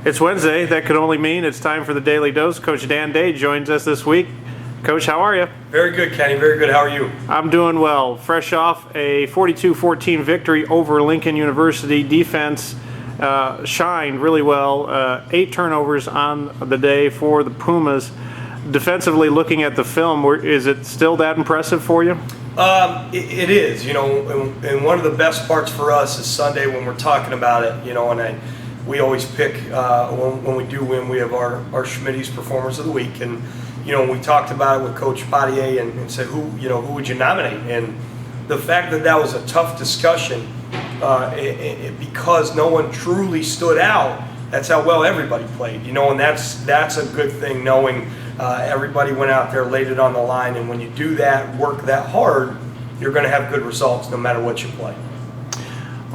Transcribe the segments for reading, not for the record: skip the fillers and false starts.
It's Wednesday. That could only mean it's time for the Daily Dose. Coach Dan Day joins us this week. Coach, how are you? Very good, Kenny. Very good. How are you? I'm doing well. Fresh off a 42-14 victory over Lincoln University. Defense shined really well. 8 turnovers on the day for the Pumas. Defensively, looking at the film, is it still that impressive for you? It is, and one of the best parts for us is Sunday when we're talking about it, and we always pick, when we do win, we have our Schmitty's Performers of the Week, and, we talked about it with Coach Potier and said, who would you nominate? And the fact that was a tough discussion, because no one truly stood out, that's how well everybody played, and that's a good thing, knowing everybody went out there, laid it on the line, and when you do that, work that hard, you're going to have good results no matter what you play.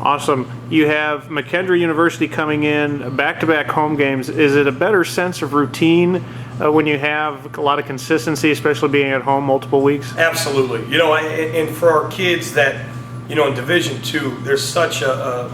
Awesome. You have McKendree University coming in, back-to-back home games. Is it a better sense of routine when you have a lot of consistency, especially being at home multiple weeks? Absolutely. And for our kids that, in Division II, there's such a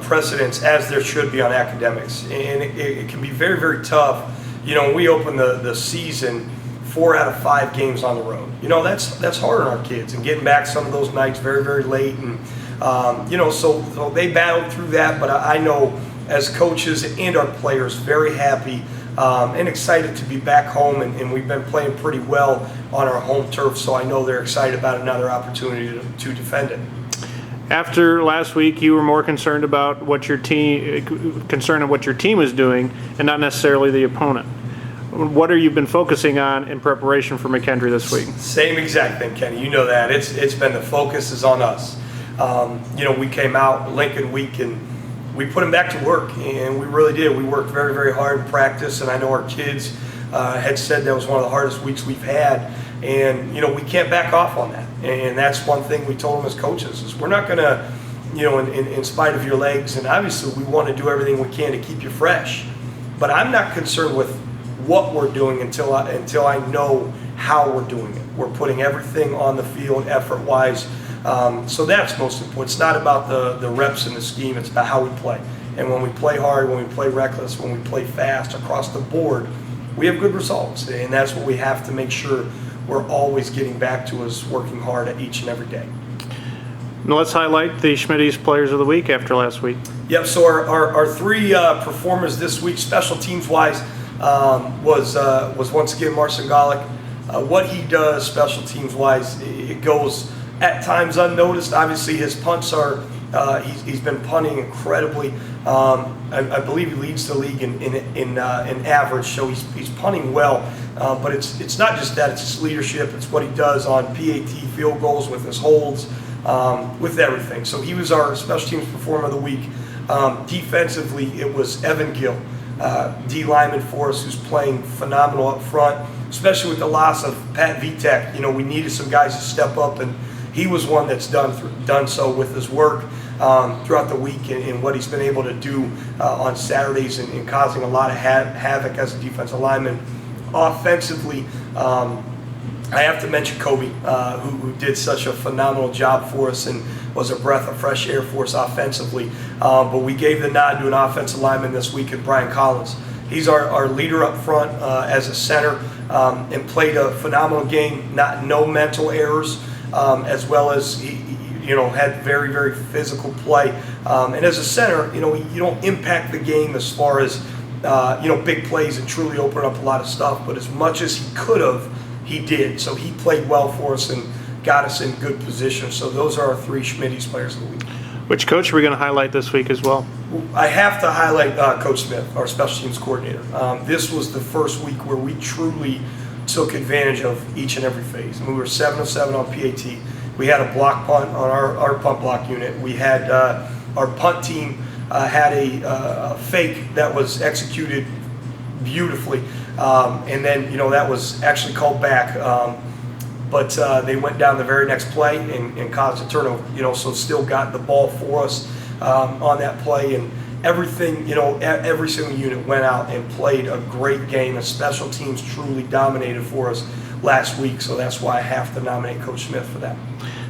precedence, as there should be, on academics. And it can be very, very tough. We open the season 4 out of 5 games on the road. That's hard on our kids, and getting back some of those nights very, very late. And, so they battled through that. But I know, as coaches and our players, very happy and excited to be back home. And we've been playing pretty well on our home turf, so I know they're excited about another opportunity to defend it. After last week, you were more concerned about what your team was doing, and not necessarily the opponent. What have you been focusing on in preparation for McKendree this week? Same exact thing, Kenny. You know that it's been, the focus is on us. We came out Lincoln week and we put them back to work, and we really did. We worked very, very hard in practice, and I know our kids had said that was one of the hardest weeks we've had. And, we can't back off on that. And that's one thing we told them as coaches, is we're not going to, in spite of your legs, and obviously we want to do everything we can to keep you fresh. But I'm not concerned with what we're doing until I know how we're doing it. We're putting everything on the field effort-wise. So that's most important. It's not about the reps and the scheme. It's about how we play. And when we play hard, when we play reckless, when we play fast across the board, we have good results. And that's what we have to make sure we're always getting back to, is working hard at each and every day. Now let's highlight the Schmitty's Players of the Week after last week. Yep, so our 3 performers this week, special teams-wise, was once again Marcin Golick. What he does special teams-wise, it goes at times unnoticed. Obviously, his punts are, he's been punting incredibly. I believe he leads the league in average, so he's punting well. But it's not just that; it's his leadership. It's what he does on PAT field goals, with his holds, with everything. So he was our special teams performer of the week. Defensively, it was Evan Gill, D lineman for us, who's playing phenomenal up front, especially with the loss of Pat Vitek. We needed some guys to step up, and he was one that's done so with his work throughout the week, and what he's been able to do on Saturdays, and causing a lot of havoc as a defensive lineman. Offensively, I have to mention Kobe, who did such a phenomenal job for us and was a breath of fresh air for us offensively. But we gave the nod to an offensive lineman this week in Brian Collins. He's our leader up front as a center, and played a phenomenal game. No mental errors, as well as he had very, very physical play. And as a center, you don't impact the game as far as big plays and truly open up a lot of stuff. But as much as he could have, he did. So he played well for us and got us in good position. So those are our 3 Schmitty's Players of the Week. Which coach are we going to highlight this week as well? I have to highlight Coach Smith, our special teams coordinator. This was the first week where we truly took advantage of each and every phase. And we were 7 of 7 on PAT. We had a block punt on our punt block unit. We had our punt team had a fake that was executed beautifully, and then that was actually called back. But they went down the very next play and caused a turnover. So still got the ball for us on that play, and everything. Every single unit went out and played a great game. And special teams truly dominated for us last week. So that's why I have to nominate Coach Smith for that.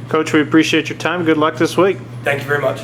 Coach, we appreciate your time. Good luck this week. Thank you very much.